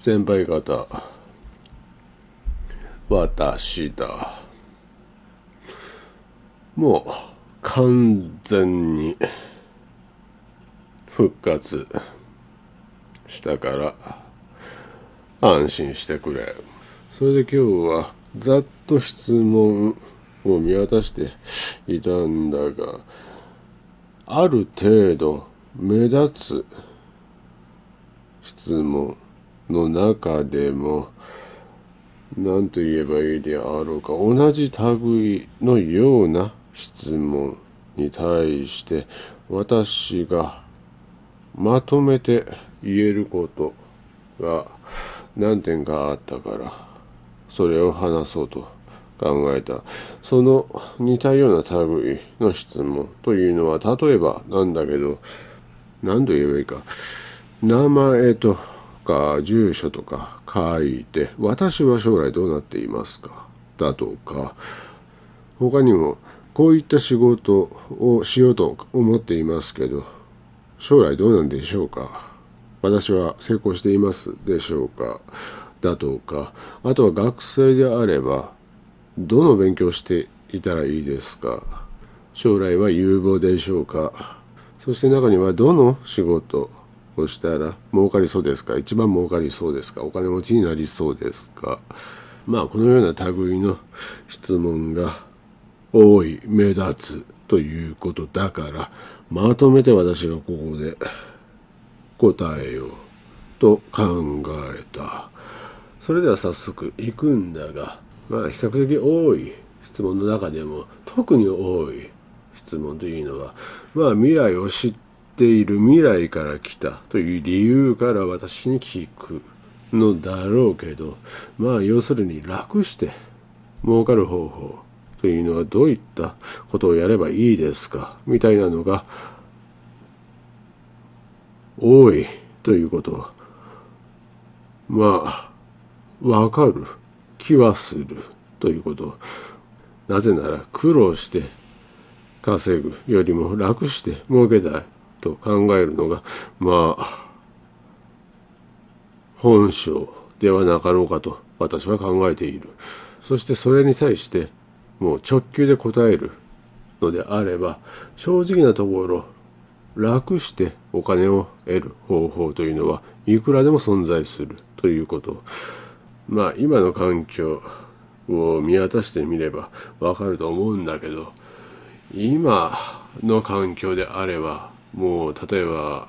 先輩方、私だ。もう完全に復活したから安心してくれ。それで今日はざっと質問を見渡していたんだが、ある程度目立つ質問の中でも何と言えばいいであろうか、同じ類のような質問に対して私がまとめて言えることが何点かあったから、それを話そうと考えた。その似たような類の質問というのは、例えばなんだけど、何と言えばいいか、名前とか住所とか書いて、私は将来どうなっていますかだとか、他にもこういった仕事をしようと思っていますけど、将来どうなんでしょうか、私は成功していますでしょうかだとか、あとは学生であればどの勉強していたらいいですか、将来は有望でしょうか、そして中にはどの仕事をしたら儲かりそうですか、一番儲かりそうですか、お金持ちになりそうですか。このような類の質問が多い、目立つということだから、まとめて私がここで答えようと考えた。それでは早速行くんだが、比較的多い質問の中でも特に多い質問というのは、未来を知っている、未来から来たという理由から私に聞くのだろうけど、要するに楽して儲かる方法というのはどういったことをやればいいですかみたいなのが多いということはわかる気はするということ。なぜなら苦労して稼ぐよりも楽して儲けたいと考えるのが本性ではなかろうかと私は考えている。そしてそれに対してもう直球で答えるのであれば、正直なところ楽してお金を得る方法というのはいくらでも存在するということ。今の環境を見渡してみればわかると思うんだけど、今の環境であればもう例えば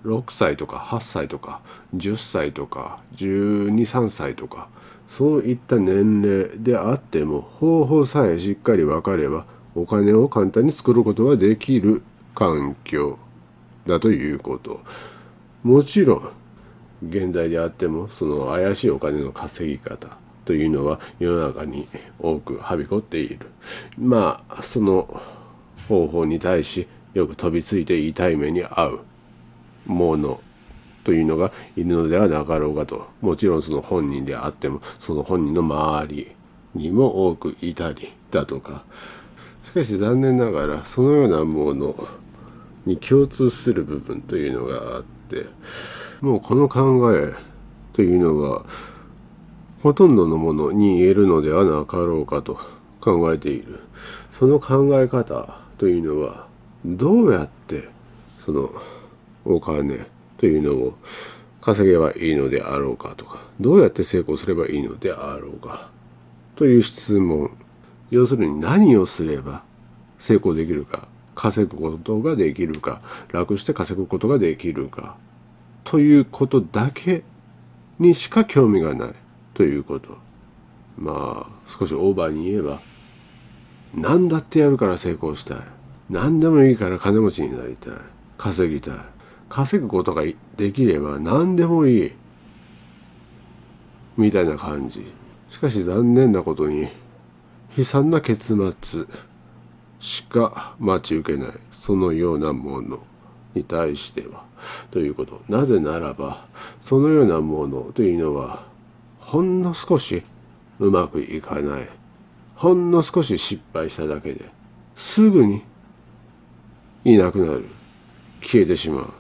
6歳とか8歳とか10歳とか12、3歳とか、そういった年齢であっても方法さえしっかり分かればお金を簡単に作ることができる環境だということ。もちろん現代であってもその怪しいお金の稼ぎ方というのは世の中に多くはびこっている。その方法に対しよく飛びついて痛い目に遭うものというのがいるのではなかろうかと。もちろんその本人であってもその本人の周りにも多くいたりだとか。しかし残念ながらそのようなものに共通する部分というのがあって、もうこの考えというのはほとんどのものに言えるのではなかろうかと考えている。その考え方というのはどうやってそのお金というのを稼げばいいのであろうかとか、どうやって成功すればいいのであろうかという質問。要するに何をすれば成功できるか、稼ぐことができるか、楽して稼ぐことができるかということだけにしか興味がないということ。少しオーバーに言えば、何だってやるから成功したい、何でもいいから金持ちになりたい、稼ぎたい、稼ぐことができれば何でもいいみたいな感じ。しかし残念なことに悲惨な結末しか待ち受けない、そのようなものに対してはということ。なぜならばそのようなものというのはほんの少しうまくいかない、ほんの少し失敗しただけですぐにいなくなる、消えてしまう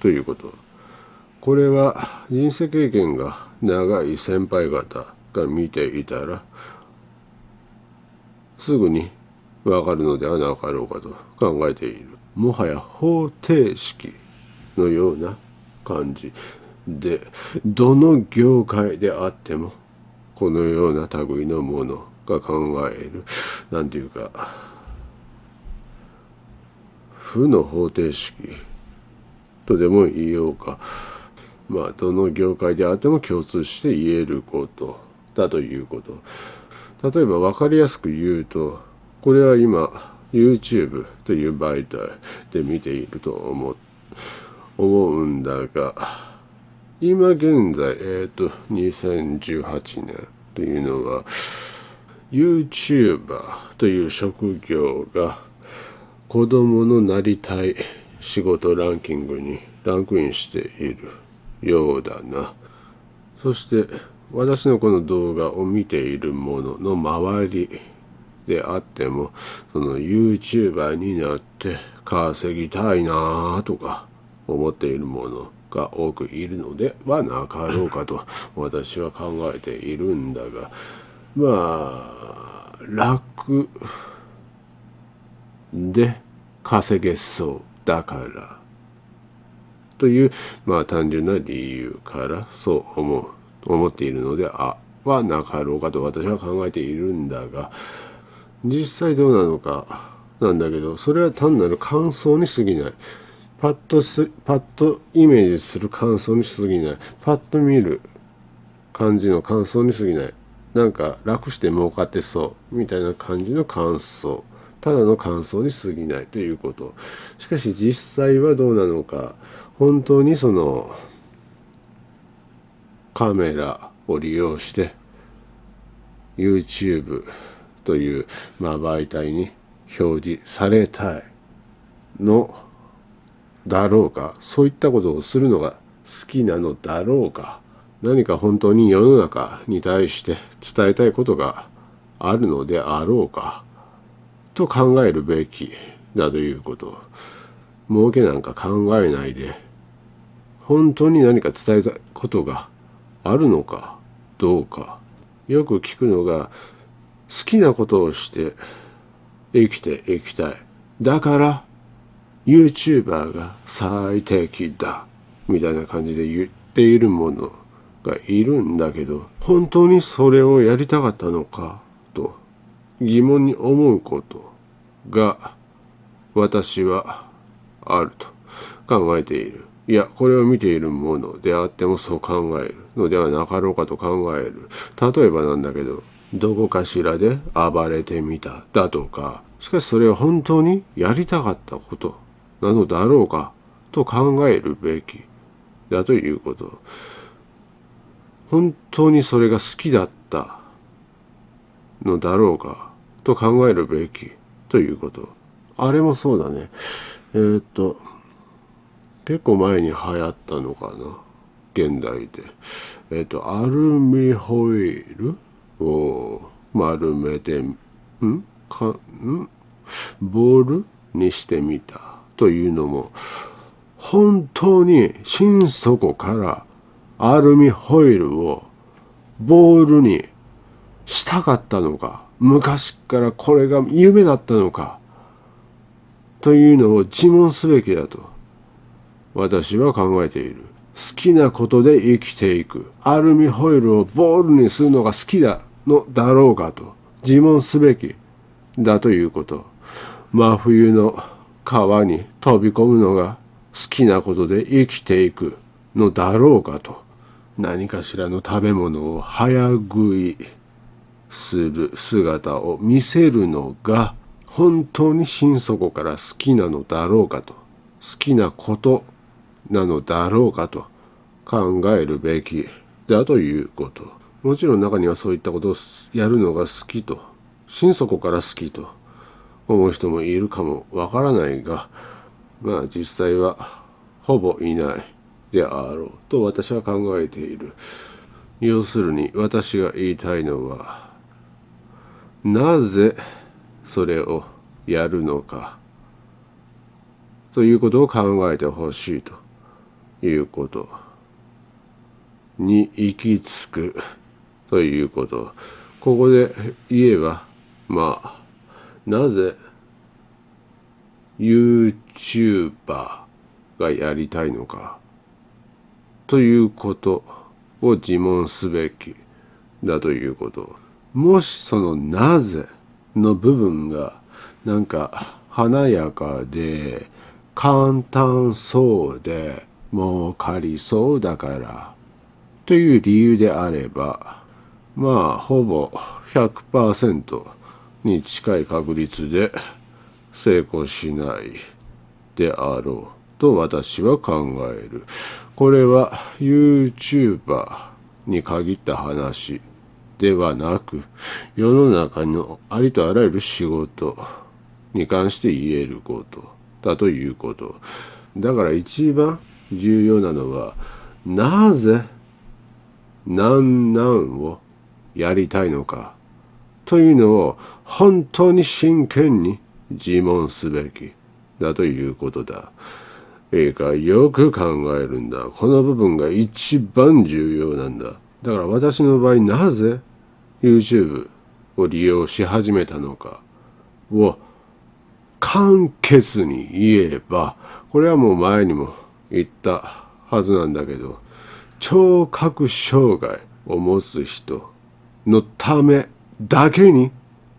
ということ。これは人生経験が長い先輩方が見ていたらすぐにわかるのではなかろうかと考えている。もはや方程式のような感じで、どの業界であってもこのような類のものが考える、なんていうか負の方程式とでも言おうか、どの業界であっても共通して言えることだということ。例えば分かりやすく言うと、これは今 YouTube という媒体で見ていると思うんだが、今現在2018年というのは YouTuber という職業が子供のなりたい仕事ランキングにランクインしているようだな。そして私のこの動画を見ているものの周りであっても、その YouTuber になって稼ぎたいなとか思っているものが多くいるのではなかろうかと私は考えているんだが、楽で稼げそうだからという単純な理由からそう思っているのではなかろうかと私は考えているんだが、実際どうなのかなんだけど、それは単なる感想に過ぎない。パッとイメージする感想に過ぎない。パッと見る感じの感想に過ぎない。なんか楽して儲かってそうみたいな感じの感想、ただの感想に過ぎないということ。しかし実際はどうなのか、本当にそのカメラを利用して YouTube という媒体に表示されたいのだろうか、そういったことをするのが好きなのだろうか、何か本当に世の中に対して伝えたいことがあるのであろうかと考えるべきだということ。儲けなんか考えないで、本当に何か伝えたいことがあるのかどうか。よく聞くのが、好きなことをして生きていきたい、だからYouTuber が最適だみたいな感じで言っているものがいるんだけど、本当にそれをやりたかったのかと疑問に思うことが私はあると考えている。いや、これを見ているものであってもそう考えるのではなかろうかと考える。例えばなんだけど、どこかしらで暴れてみただとか、しかしそれは本当にやりたかったことなのだろうかと考えるべきだということ。本当にそれが好きだったのだろうかと考えるべきということ。あれもそうだね。結構前に流行ったのかな、現代で。アルミホイルを丸めてボールにしてみたというのも、本当に心底からアルミホイルをボールにしたかったのか、昔からこれが夢だったのかというのを自問すべきだと私は考えている。好きなことで生きていく。アルミホイルをボールにするのが好きだのだろうかと自問すべきだということ。真冬の川に飛び込むのが好きなことで生きていくのだろうかと、何かしらの食べ物を早食いする姿を見せるのが本当に心底から好きなのだろうかと、好きなことなのだろうかと考えるべきだということ。もちろん中にはそういったことをやるのが好きと、心底から好きと思う人もいるかもわからないが、実際はほぼいないであろうと私は考えている。要するに私が言いたいのは、なぜそれをやるのかということを考えてほしいということに行き着くということ。ここで言えば、なぜ YouTuber がやりたいのかということを自問すべきだということ。もしそのなぜの部分がなんか華やかで簡単そうで儲かりそうだからという理由であれば、ほぼ 100% に近い確率で成功しないであろうと私は考える。これは YouTuber に限った話ではなく、世の中のありとあらゆる仕事に関して言えることだということ。だから一番重要なのは、なぜなんなんをやりたいのかというのを本当に真剣に自問すべきだということだ。よく考えるんだ。この部分が一番重要なんだ。だから私の場合、なぜ YouTube を利用し始めたのかを簡潔に言えば、これはもう前にも言ったはずなんだけど、聴覚障害を持つ人のためだけに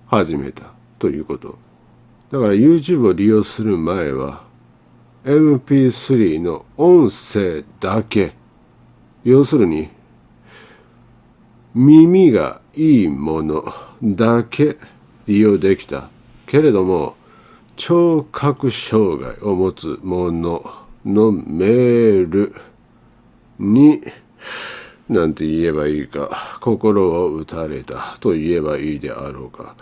始めたということ。だから YouTube を利用する前は MP3 の音声だけ、要するに耳がいいものだけ利用できたけれども、聴覚障害を持つ者のメールになんて言えばいいか、心を打たれたと言えばいいであろうか。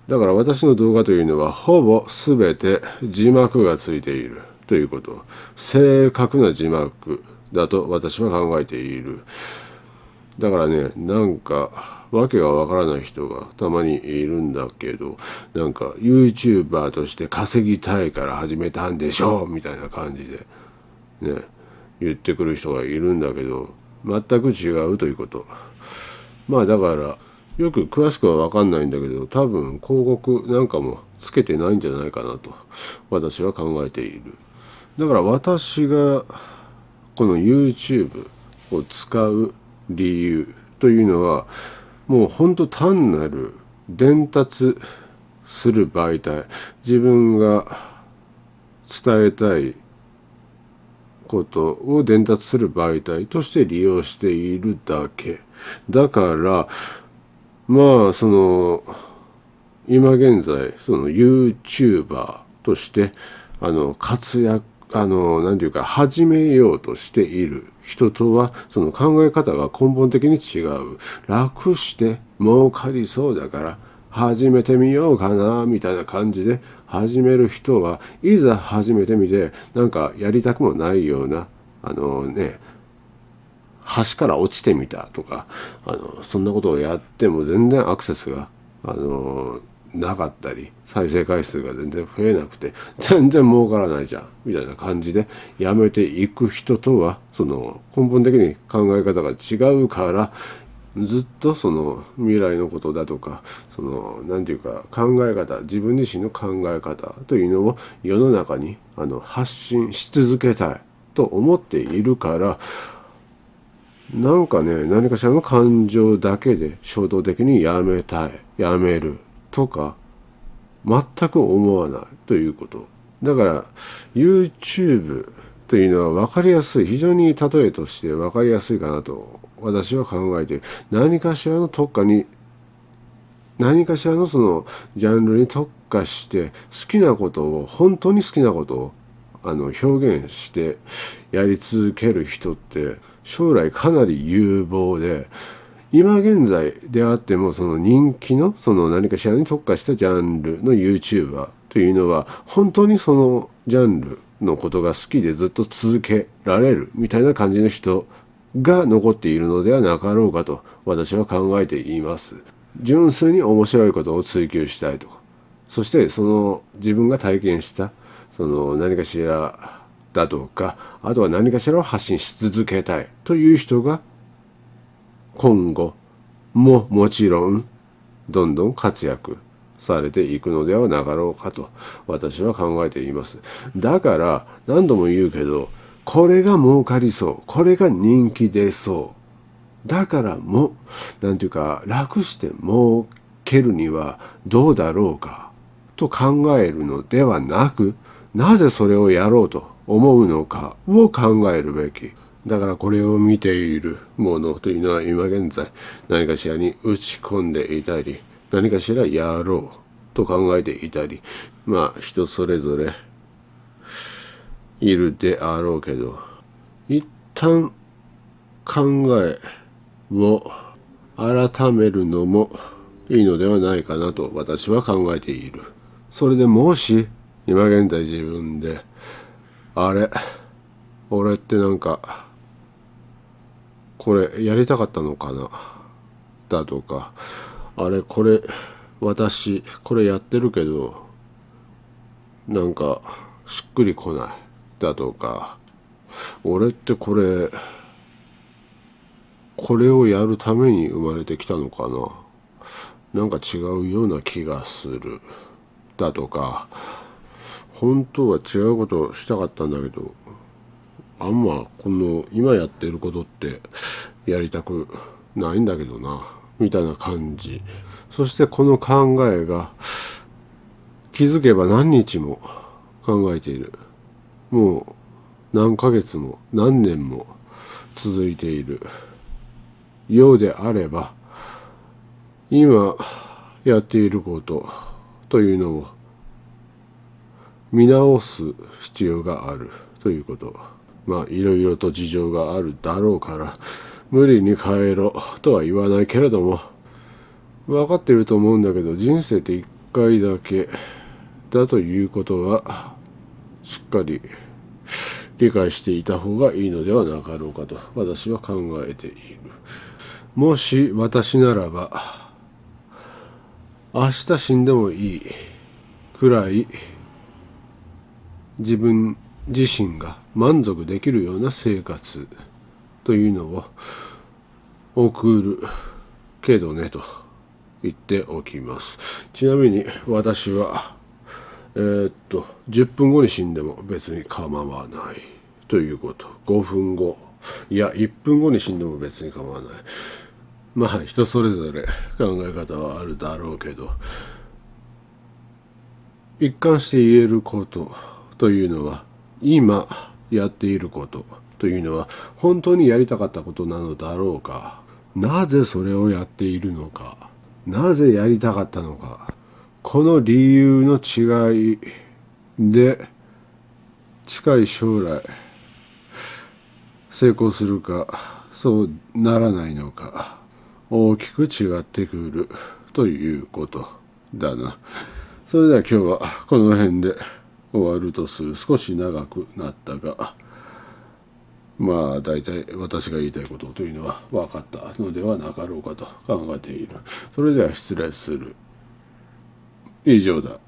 だから私の動画というのはほぼ全て字幕がついているということ。正確な字幕だと私は考えている。だからね、なんかわけがわからない人がたまにいるんだけど、なんか YouTuber として稼ぎたいから始めたんでしょうみたいな感じでね、言ってくる人がいるんだけど、全く違うということ。だからよく詳しくは分かんないんだけど、多分広告なんかもつけてないんじゃないかなと私は考えている。だから私がこの YouTube を使う理由というのは、もう本当単なる伝達する媒体、自分が伝えたいことを伝達する媒体として利用しているだけだから、その今現在その YouTuber として活躍なんていうか始めようとしている人とはその考え方が根本的に違う。楽して儲かりそうだから始めてみようかなみたいな感じで始める人は、いざ始めてみてなんかやりたくもないような橋から落ちてみたとかそんなことをやっても全然アクセスがなかったり、再生回数が全然増えなくて全然儲からないじゃんみたいな感じでやめていく人とは、その根本的に考え方が違うから、ずっとその未来のことだとか、そのなんていうか考え方、自分自身の考え方というのを世の中に発信し続けたいと思っているから、なんかね、何かしらの感情だけで衝動的にやめたい、やめるとか全く思わないということ。だから YouTube というのは分かりやすい、非常に例えとして分かりやすいかなと私は考えている。何かしらの特化に、何かしらのそのジャンルに特化して好きなことを、本当に好きなことを表現してやり続ける人って将来かなり有望で、今現在であってもその人気のその何かしらに特化したジャンルの YouTuber というのは本当にそのジャンルのことが好きでずっと続けられるみたいな感じの人が残っているのではなかろうかと私は考えています。純粋に面白いことを追求したいとか、そしてその自分が体験したその何かしらだとか、あとは何かしらを発信し続けたいという人が今後ももちろんどんどん活躍されていくのではなかろうかと私は考えています。だから何度も言うけど、これが儲かりそう、これが人気出そう、だからなんていうか楽して儲けるにはどうだろうかと考えるのではなく、なぜそれをやろうと思うのかを考えるべき。だからこれを見ているものというのは今現在何かしらに打ち込んでいたり、何かしらやろうと考えていたり、人それぞれいるであろうけど、一旦考えを改めるのもいいのではないかなと私は考えている。それでもし今現在自分で俺ってなんかこれやりたかったのかなだとか、私これやってるけどなんかしっくりこないだとか、俺ってこれをやるために生まれてきたのかな、なんか違うような気がするだとか、本当は違うことをしたかったんだけど、この今やってることってやりたくないんだけどなみたいな感じ。そしてこの考えが気づけば何日も考えている、もう何ヶ月も何年も続いているようであれば、今やっていることというのを見直す必要があるということ。いろいろと事情があるだろうから無理に変えろとは言わないけれども、分かっていると思うんだけど、人生って一回だけだということはしっかり理解していた方がいいのではなかろうかと私は考えている。もし私ならば明日死んでもいいくらい自分自身が満足できるような生活というのを送るけどねと言っておきます。ちなみに私は10分後に死んでも別に構わないということ。5分後、いや1分後に死んでも別に構わない。人それぞれ考え方はあるだろうけど、一貫して言えることというのは、今やっていることというのは本当にやりたかったことなのだろうか、なぜそれをやっているのか、なぜやりたかったのか、この理由の違いで近い将来成功するかそうならないのか大きく違ってくるということだな。それでは今日はこの辺で終わるとする。少し長くなったが、大体私が言いたいことというのは分かったのではなかろうかと考えている。それでは失礼する。以上だ。